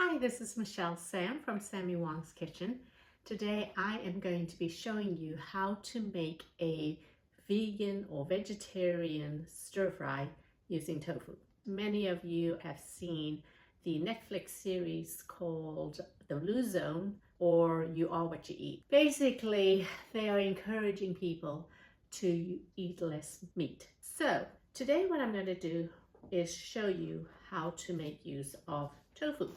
Hi, this is Michelle Sam from Sammy Wong's Kitchen. Today I am going to be showing you how to make a vegan or vegetarian stir fry using tofu. Many of you have seen the Netflix series called The Blue Zone or You Are What You Eat. Basically, they are encouraging people to eat less meat. So today what I'm going to do is show you how to make use of tofu.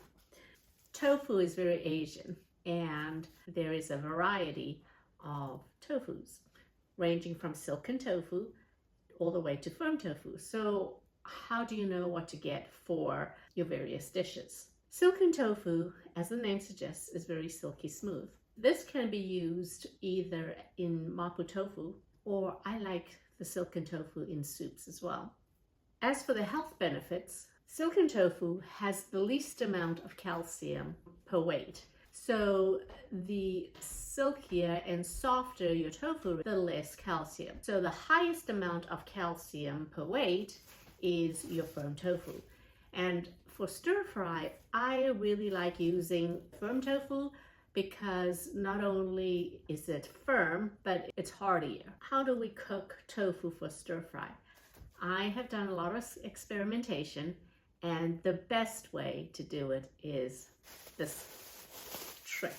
Tofu is very Asian, and there is a variety of tofus, ranging from silken tofu all the way to firm tofu. So how do you know what to get for your various dishes? Silken tofu, as the name suggests, is very silky smooth. This can be used either in mapo tofu, or I like the silken tofu in soups as well. As for the health benefits, silken tofu has the least amount of calcium per weight. So the silkier and softer your tofu, the less calcium. So the highest amount of calcium per weight is your firm tofu. And for stir fry, I really like using firm tofu because not only is it firm, but it's heartier. How do we cook tofu for stir fry? I have done a lot of experimentation, and the best way to do it is this trick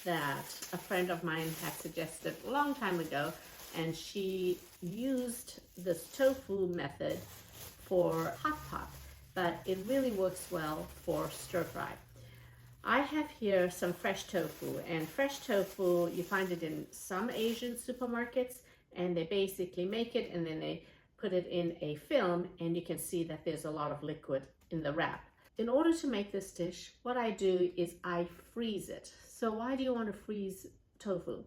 that a friend of mine had suggested a long time ago, and she used this tofu method for hot pot, but it really works well for stir fry. I have here some fresh tofu, and fresh tofu, you find it in some Asian supermarkets, and they basically make it and then they put it in a film, and you can see that there's a lot of liquid in the wrap. In order to make this dish, what I do is I freeze it. So why do you want to freeze tofu?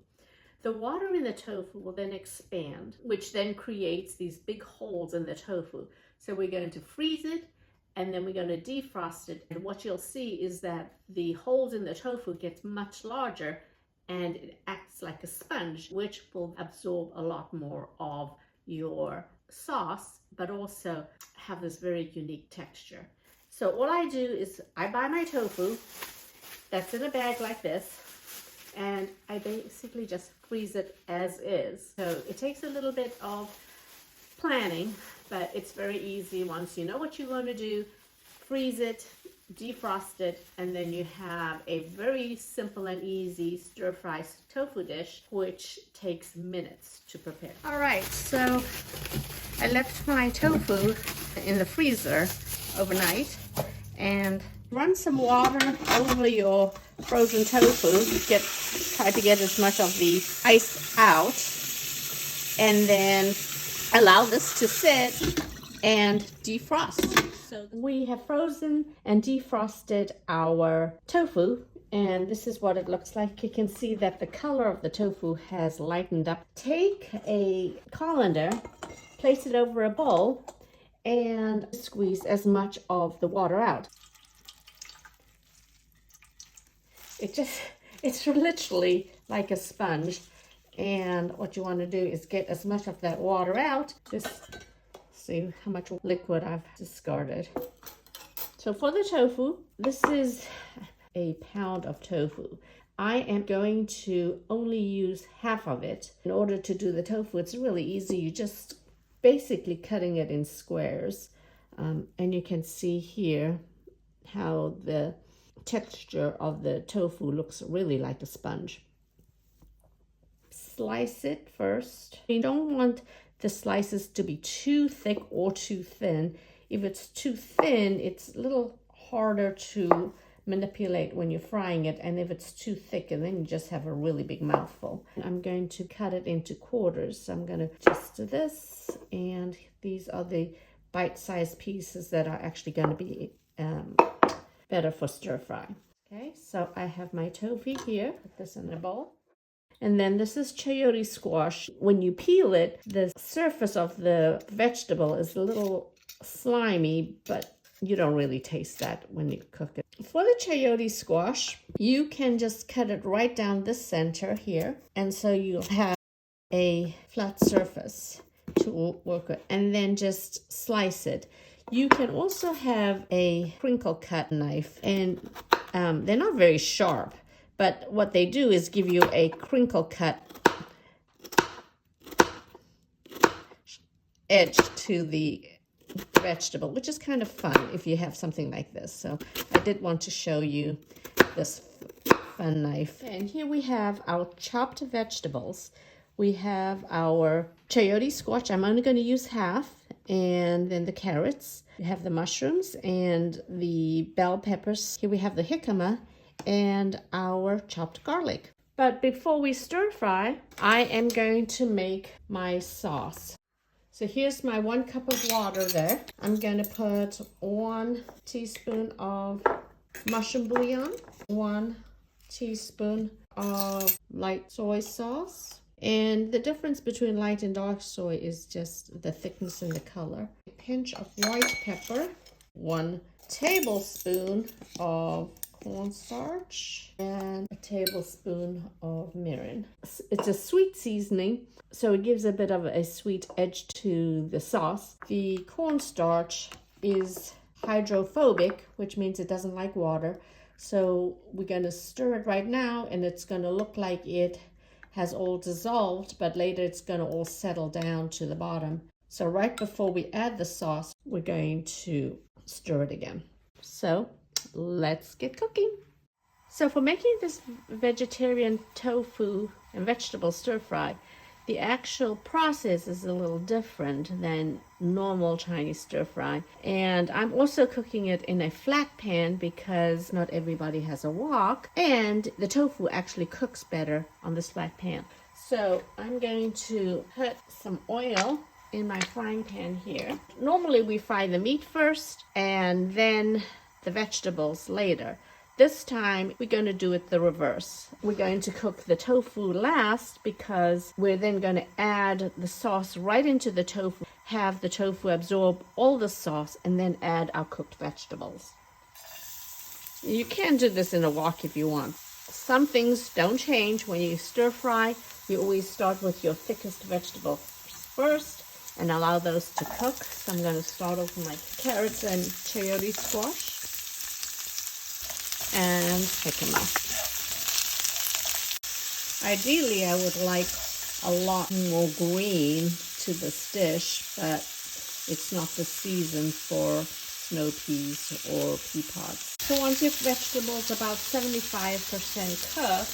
The water in the tofu will then expand, which then creates these big holes in the tofu. So we're going to freeze it, and then we're going to defrost it. And what you'll see is that the holes in the tofu get much larger, and it acts like a sponge, which will absorb a lot more of your sauce, but also have this very unique texture. So all I do is I buy my tofu that's in a bag like this, and I basically just freeze it as is. So it takes a little bit of planning, but it's very easy. Once you know what you're going to do, freeze it, defrost it, and then you have a very simple and easy stir fry tofu dish, which takes minutes to prepare. All right, so I left my tofu in the freezer overnight, and run some water over your frozen tofu. Try to get as much of the ice out, and then allow this to sit and defrost. So we have frozen and defrosted our tofu, and this is what it looks like. You can see that the color of the tofu has lightened up. Take a colander, place it over a bowl, and squeeze as much of the water out. It's literally like a sponge. And what you want to do is get as much of that water out. Just see how much liquid I've discarded. So for the tofu, this is a pound of tofu. I am going to only use half of it. In order to do the tofu, it's really easy. You just basically cutting it in squares. And you can see here how the texture of the tofu looks really like a sponge. Slice it first. You don't want the slices to be too thick or too thin. If it's too thin, it's a little harder to manipulate when you're frying it, and if it's too thick, and then you just have a really big mouthful. I'm going to cut it into quarters. So I'm going to just do this, and these are the bite-sized pieces that are actually going to be better for stir fry. Okay, so I have my tofu here. Put this in a bowl. And then this is chayote squash. When you peel it, the surface of the vegetable is a little slimy, but you don't really taste that when you cook it. For the chayote squash, you can just cut it right down the center here. And so you'll have a flat surface to work with. And then just slice it. You can also have a crinkle cut knife, and they're not very sharp, but what they do is give you a crinkle cut edge to the vegetable, which is kind of fun if you have something like this. So I did want to show you this fun knife. And here we have our chopped vegetables. We have our chayote squash. I'm only going to use half. And then the carrots. We have the mushrooms and the bell peppers. Here we have the jicama and our chopped garlic. But before we stir fry, I am going to make my sauce. So here's my 1 cup of water there. I'm going to put 1 teaspoon of mushroom bouillon, 1 teaspoon of light soy sauce. And the difference between light and dark soy is just the thickness and the color. A pinch of white pepper, 1 tablespoon of cornstarch, and a tablespoon of mirin. It's a sweet seasoning, so it gives a bit of a sweet edge to the sauce. The cornstarch is hydrophobic, which means it doesn't like water. So we're going to stir it right now, and it's going to look like it has all dissolved, but later it's going to all settle down to the bottom. So right before we add the sauce, we're going to stir it again. So let's get cooking. So for making this vegetarian tofu and vegetable stir fry, the actual process is a little different than normal Chinese stir fry. And I'm also cooking it in a flat pan because not everybody has a wok, and the tofu actually cooks better on this flat pan. So I'm going to put some oil in my frying pan here. Normally we fry the meat first and then the vegetables later. This time we're going to do it the reverse. We're going to cook the tofu last because we're then going to add the sauce right into the tofu, have the tofu absorb all the sauce, and then add our cooked vegetables. You can do this in a wok if you want. Some things don't change when you stir fry. You always start with your thickest vegetables first and allow those to cook. So I'm going to start off with my carrots and chayote squash and jicama. Ideally, I would like a lot more green to this dish, but it's not the season for snow peas or pea pods. So once your vegetables about 75% cooked,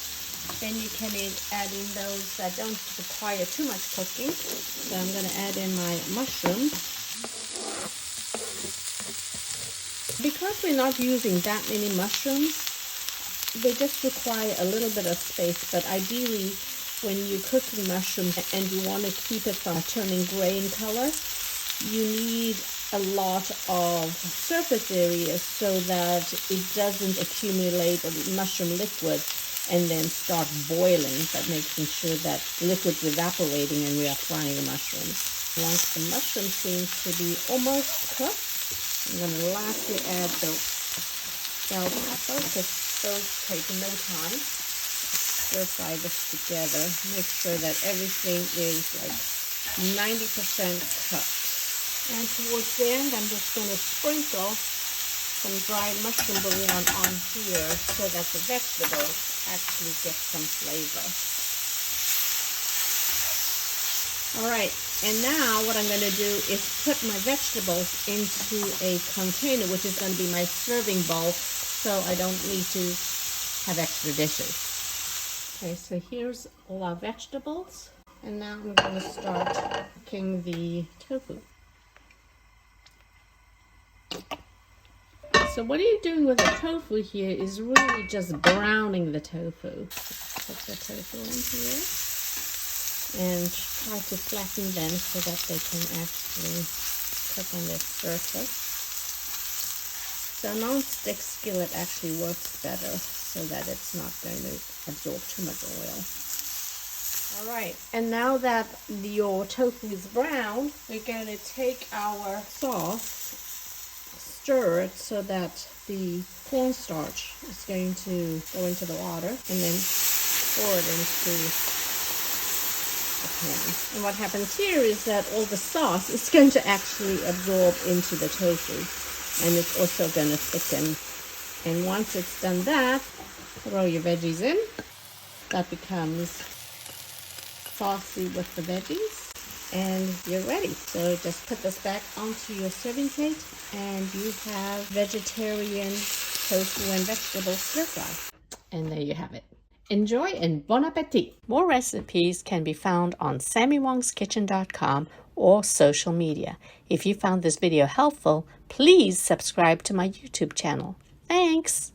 then you can add in those that don't require too much cooking. So I'm going to add in my mushrooms. Because we're not using that many mushrooms, they just require a little bit of space. But ideally, when you're cooking mushrooms and you want to keep it from turning gray in color, you need a lot of surface area so that it doesn't accumulate mushroom liquid and then start boiling, but making sure that liquid's evaporating and we are frying the mushrooms. Once the mushroom seems to be almost cooked, I'm going to lastly add the bell pepper because those take no time. Stir fry this together. Make sure that everything is like 90% cooked. And towards the end, I'm just going to sprinkle some dried mushroom bouillon on here so that the vegetables actually get some flavor. Alright, and now what I'm going to do is put my vegetables into a container, which is going to be my serving bowl, so I don't need to have extra dishes. Okay, so here's all our vegetables, and now I'm going to start cooking the tofu. So what you're doing with the tofu here is really just browning the tofu. Put the tofu in here and try to flatten them so that they can actually cook on their surface. So a non-stick skillet actually works better so that it's not going to absorb too much oil. Alright, and now that your tofu is brown, we're going to take our sauce, stir it so that the cornstarch is going to go into the water, and then pour it into the pan. And what happens here is that all the sauce is going to actually absorb into the tofu, and it's also going to thicken. And once it's done that, throw your veggies in. That becomes saucy with the veggies, and you're ready. So just put this back onto your serving plate, and you have vegetarian tofu and vegetable stir fry. And there you have it. Enjoy and bon appetit! More recipes can be found on sammywongsKitchen.com or social media. If you found this video helpful, please subscribe to my YouTube channel. Thanks!